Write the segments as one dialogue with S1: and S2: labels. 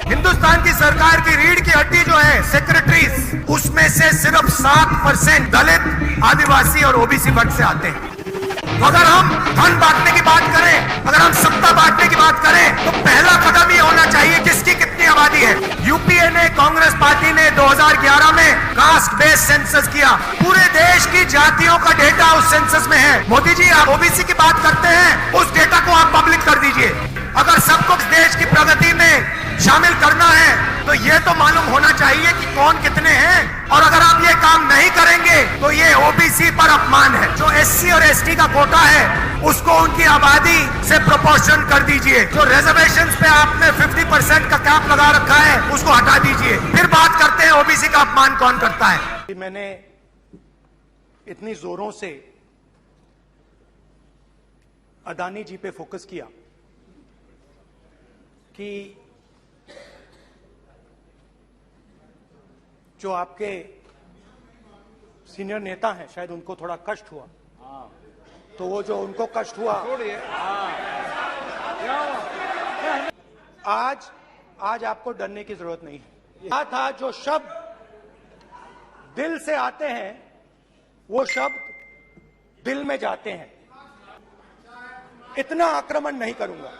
S1: हिंदुस्तान की सरकार की रीढ़ की हड्डी जो है सेक्रेटरीज, उसमें से सिर्फ 7% दलित, आदिवासी और ओबीसी वर्ग से आते हैं। तो अगर हम धन बांटने की बात करें, अगर हम सत्ता बांटने की बात करें, तो पहला कदम ये होना चाहिए किसकी कितनी आबादी है। यूपीए ने, कांग्रेस पार्टी ने 2011 में कास्ट बेस्ड सेंसस किया। पूरे देश की जातियों का डेटा उस सेंसस में है। मोदी जी, आप ओबीसी की बात करते हैं, उस डेटा को आप पब्लिक कर दीजिए। अगर सबको देश की प्रगति में शामिल करना है तो ये तो मालूम होना चाहिए कि कौन कितने हैं। और अगर आप ये काम नहीं करेंगे तो ये ओबीसी पर अपमान है। जो एससी और एसटी का कोटा है उसको उनकी आबादी से प्रोपोर्शन कर दीजिए। जो रिजर्वेशंस पे आपने 50% का कैप लगा रखा है उसको हटा दीजिए। फिर बात करते हैं ओबीसी का अपमान कौन करता है।
S2: मैंने इतनी जोरों से अदानी जी पे फोकस किया कि जो आपके सीनियर नेता हैं शायद उनको थोड़ा कष्ट हुआ, तो वो जो उनको कष्ट हुआ आज आपको डरने की जरूरत नहीं है। क्या था, जो शब्द दिल से आते हैं वो शब्द दिल में जाते हैं। इतना आक्रमण नहीं करूंगा,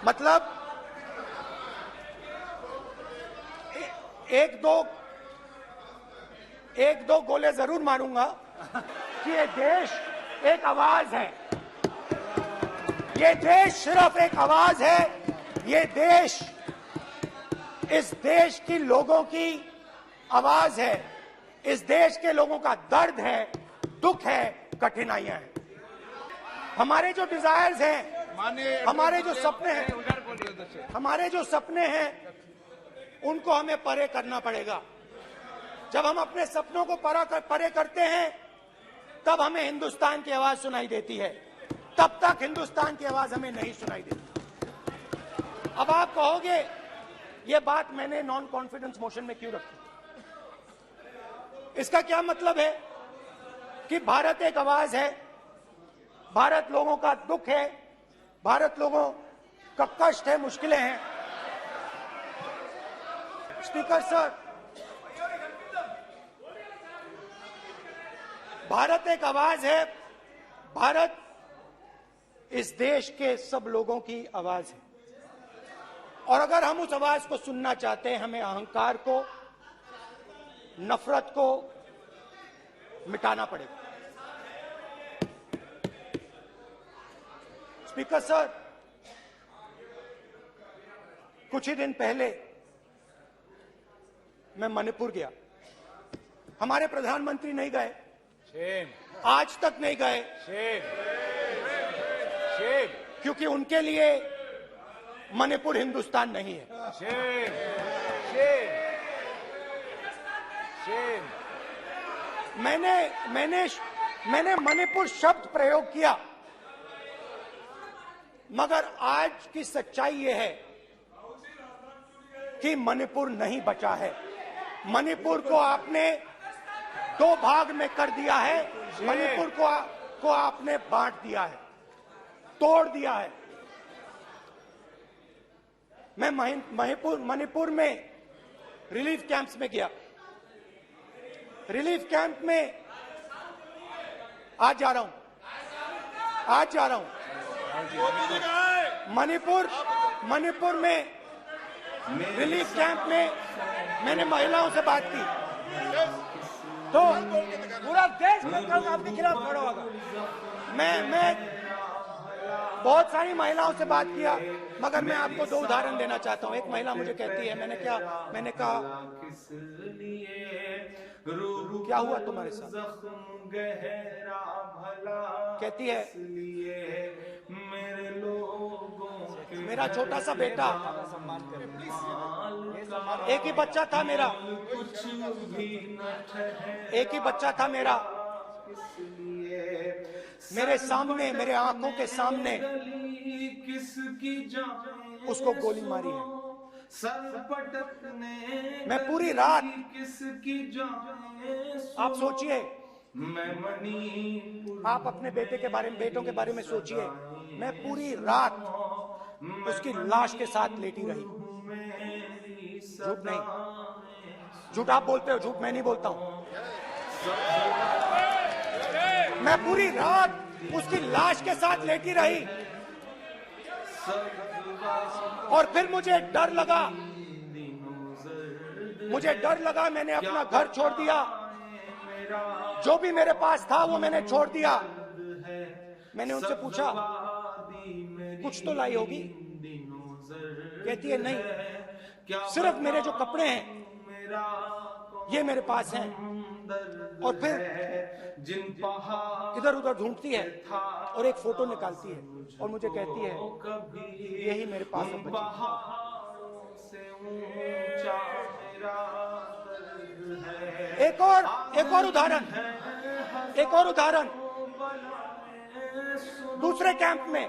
S2: मतलब एक दो गोले जरूर मारूंगा कि ये देश एक आवाज है। ये देश सिर्फ एक आवाज है। ये देश, इस देश की लोगों की आवाज है। इस देश के लोगों का दर्द है, दुख है, कठिनाइयां हैं। हमारे जो डिजायर्स हैं, हमारे जो सपने हैं उनको हमें परे करना पड़ेगा। जब हम अपने सपनों को परे करते हैं तब हमें हिंदुस्तान की आवाज सुनाई देती है। तब तक हिंदुस्तान की आवाज हमें नहीं सुनाई देती। अब आप कहोगे ये बात मैंने नॉन कॉन्फिडेंस मोशन में क्यों रखी। इसका क्या मतलब है कि भारत एक आवाज है, भारत लोगों का दुख है, भारत लोगों का कष्ट है, मुश्किलें हैं। स्पीकर सर, भारत एक आवाज है। भारत इस देश के सब लोगों की आवाज है। और अगर हम उस आवाज को सुनना चाहते हैं, हमें अहंकार को, नफरत को मिटाना पड़ेगा। स्पीकर सर, कुछ ही दिन पहले मैं मणिपुर गया। हमारे प्रधानमंत्री नहीं गए, आज तक नहीं गए, क्योंकि उनके लिए मणिपुर हिंदुस्तान नहीं है। मैंने मणिपुर शब्द प्रयोग किया, मगर आज की सच्चाई यह है कि मणिपुर नहीं बचा है। मणिपुर को आपने दो भाग में कर दिया है। मणिपुर को आपने बांट दिया है, तोड़ दिया है। मैं मणिपुर में रिलीफ कैंप्स में गया। रिलीफ कैंप में आज जा रहा हूं। मणिपुर में रिलीफ कैंप में मैंने महिलाओं से बात की, तो पूरा देश कल आपके खिलाफ खड़ा होगा। मैं बहुत सारी महिलाओं से बात किया, मगर मैं आपको दो उदाहरण देना चाहता हूँ। एक महिला मुझे कहती है, मैंने कहा क्या हुआ तुम्हारे साथ? कहती है मेरा छोटा सा बेटा, एक ही बच्चा था मेरा, मेरे सामने, मेरे आंखों के सामने उसको गोली मारी है। मैं पूरी रात, आप सोचिए, आप अपने बेटों के बारे में सोचिए। मैं पूरी रात उसकी लाश के साथ लेटी रही। झूठ नहीं, झूठ आप बोलते हो, झूठ मैं नहीं बोलता हूं। मैं पूरी रात उसकी लाश के साथ लेटी रही और फिर मुझे डर लगा, मैंने अपना घर छोड़ दिया, जो भी मेरे पास था वो मैंने छोड़ दिया। मैंने उनसे पूछा कुछ तो लाई होगी, कहती है नहीं, सिर्फ मेरे जो कपड़े हैं ये मेरे पास हैं। और फिर इधर उधर ढूंढती है और एक फोटो निकालती है और मुझे कहती है यही मेरे पास है बची। एक और उदाहरण, दूसरे कैंप में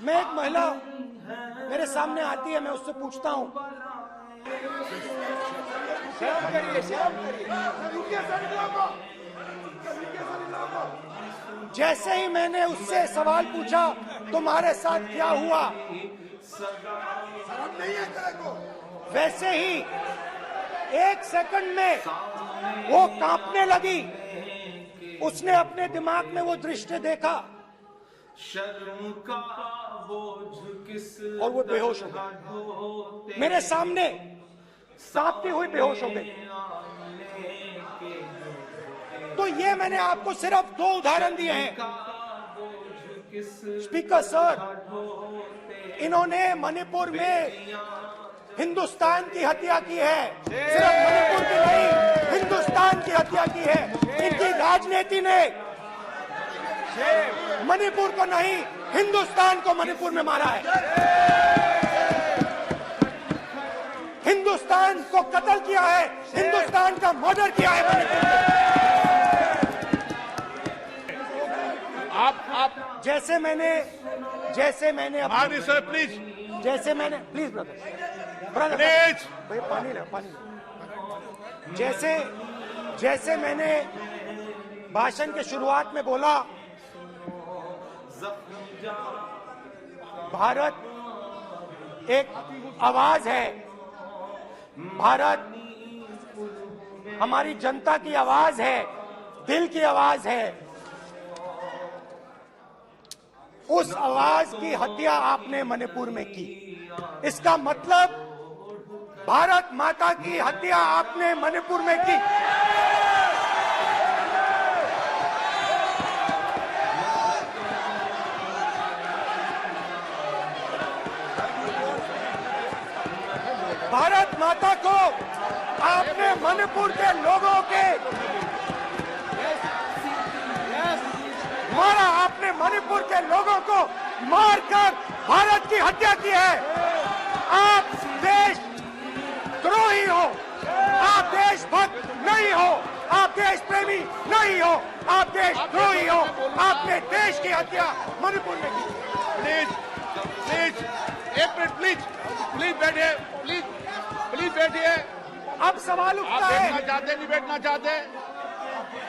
S2: मैं एक महिला मेरे सामने आती है, मैं उससे पूछता हूं, जैसे ही मैंने उससे सवाल पूछा तुम्हारे साथ क्या हुआ, वैसे ही एक सेकंड में वो कांपने लगी। उसने अपने दिमाग में वो दृश्य देखा और वो बेहोश हो गई, मेरे सामने कांपती हुई बेहोश हो गई। तो ये मैंने आपको सिर्फ 2 उदाहरण दिए हैं। स्पीकर सर, इन्होंने मणिपुर में हिंदुस्तान की हत्या की है, सिर्फ मणिपुर की नहीं, हिंदुस्तान की हत्या की है। इनकी राजनीति ने मणिपुर को नहीं, हिंदुस्तान को मणिपुर में मारा है। हिंदुस्तान को कत्ल किया है, हिंदुस्तान का मर्डर किया है मणिपुर में। आप जैसे मैंने
S3: सर प्लीज,
S2: प्लीज ब्रदर भैया पानी ले। जैसे मैंने भाषण के शुरुआत में बोला, भारत एक आवाज है, भारत हमारी जनता की आवाज है, दिल की आवाज है। उस आवाज की हत्या आपने मणिपुर में की, इसका मतलब भारत माता की हत्या आपने मणिपुर में की। भारत माता को आपने मणिपुर के लोगों के मारा, आपने मणिपुर के लोगों को मारकर भारत की हत्या की है। आप देशद्रोही हो, आप देशभक्त नहीं हो, आप देश प्रेमी नहीं हो, आप देशद्रोही हो। आपने देश की हत्या मणिपुर में की।
S3: प्लीज एक मिनट, प्लीज बैठिए, प्लीज बैठिए।
S2: अब सवाल उठता है,
S3: बैठना चाहते नहीं बैठना चाहते,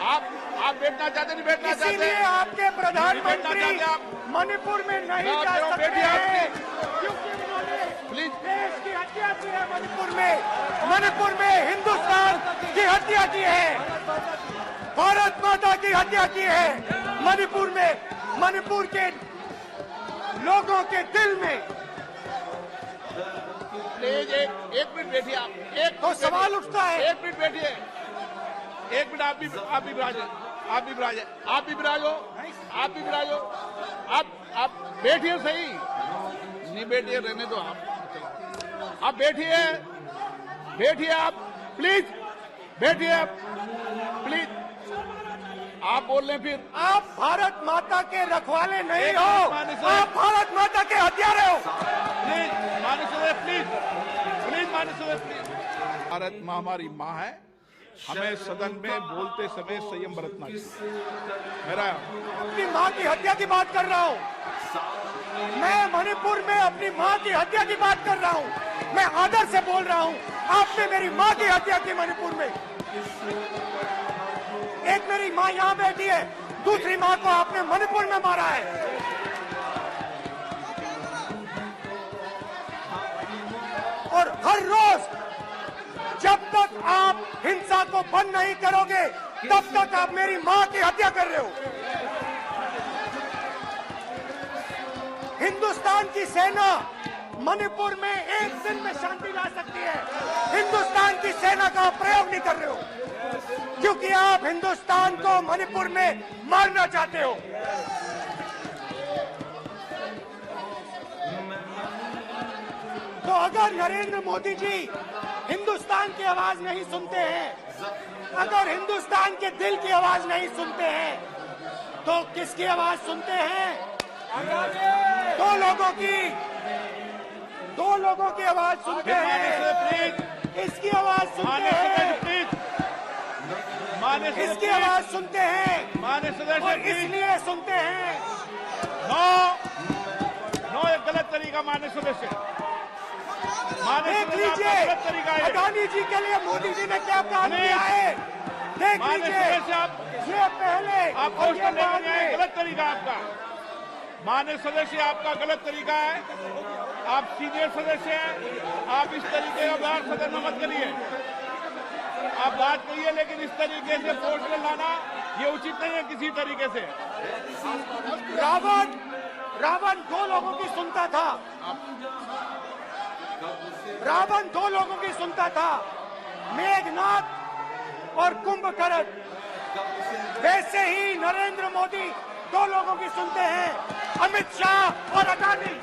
S3: आप बैठना चाहते नहीं बैठना चाहते,
S2: इसीलिए आपके प्रधानमंत्री मणिपुर में नहीं जा सकते हैं, क्योंकि उन्होंने देश की हत्या की है। मणिपुर में हिंदुस्तान की हत्या की है, भारत माता की हत्या की है। मणिपुर में, मणिपुर के लोगों के दिल में।
S3: प्लीज एक मिनट बैठिए आप,
S2: तो सवाल उठता है,
S3: एक मिनट बैठिए, एक मिनट। आप भी विराजो, आप बैठिए सही, नहीं बैठिए रहने दो आप बैठिए आप, प्लीज बैठिए आप, प्लीज। आप बोल रहे फिर
S2: आप भारत माता के रखवाले नहीं हो, आप भारत माता के हत्यारे हो।
S3: Please मानसूर please. भारत माँ हमारी माँ है, हमें सदन में बोलते समय संयम बरतना चाहिए। मेरा
S2: अपनी माँ की हत्या की बात कर रहा हूँ मैं, मणिपुर में अपनी माँ की हत्या की बात कर रहा हूँ मैं, आदर से बोल रहा हूँ। आपने मेरी माँ की हत्या की मणिपुर में। एक मेरी माँ यहाँ बैठी है, दूसरी माँ को आपने मणिपुर में मारा है। हर रोज जब तक आप हिंसा को बंद नहीं करोगे तब तक आप मेरी मां की हत्या कर रहे हो। हिंदुस्तान की सेना मणिपुर में एक दिन में शांति ला सकती है। हिंदुस्तान की सेना का आप प्रयोग नहीं कर रहे हो क्योंकि आप हिंदुस्तान को मणिपुर में मारना चाहते हो। तो अगर नरेंद्र मोदी जी हिंदुस्तान की आवाज नहीं सुनते हैं, अगर हिंदुस्तान के दिल की आवाज नहीं सुनते हैं, तो किसकी आवाज सुनते हैं? दो लोगों की आवाज सुनते हैं। इसकी आवाज सुनते हैं, इसकी आवाज सुनते हैं और इसलिए सुनते हैं।
S3: नो एक गलत तरीका मान्य सदस्य।
S2: देख लीजिए अडानी जी के लिए मोदी जी ने क्या काम किया है। देख लीजिए ये पहले
S3: आप गलत तरीका आपका। मान्य सदस्य आपका गलत तरीका है। आप सीनियर सदस्य हैं। आप इस तरीके का बाहर सदन में मत करिए। आप बात करिए लेकिन इस तरीके से पोस्टर लाना ये उचित नहीं है किसी तरीके से।
S2: रावण दो लोगों की सुनता था। रावण दो लोगों की सुनता था, मेघनाथ और कुंभकर्ण। वैसे ही नरेंद्र मोदी दो लोगों की सुनते हैं, अमित शाह और अडानी।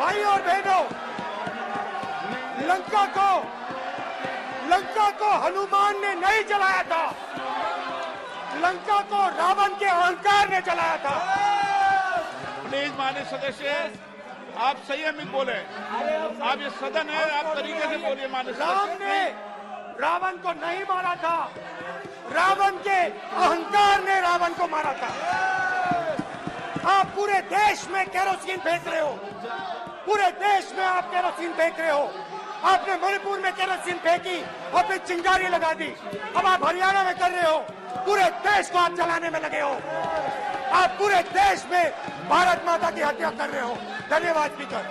S2: भाई और बहनों, लंका को हनुमान ने नहीं जलाया था, लंका को रावण के अहंकार ने जलाया था।
S3: प्लीज मान्य सदस्य आप संयमित बोले। आप ये सदन है, आप तरीके से बोलिए। मान्य
S2: राम ने रावण को नहीं मारा था, रावण के अहंकार ने रावण को मारा था। आप पूरे देश में केरोसिन फेंक रहे हो, पूरे देश में आप केरोसिन फेंक रहे हो। आपने मणिपुर में केरोसिन फेंकी, आपने चिंगारी लगा दी। अब आप हरियाणा में कर रहे हो, पूरे देश को आप जलाने में लगे हो। आप पूरे देश में भारत माता की हत्या कर रहे हो। धन्यवाद स्पीकर।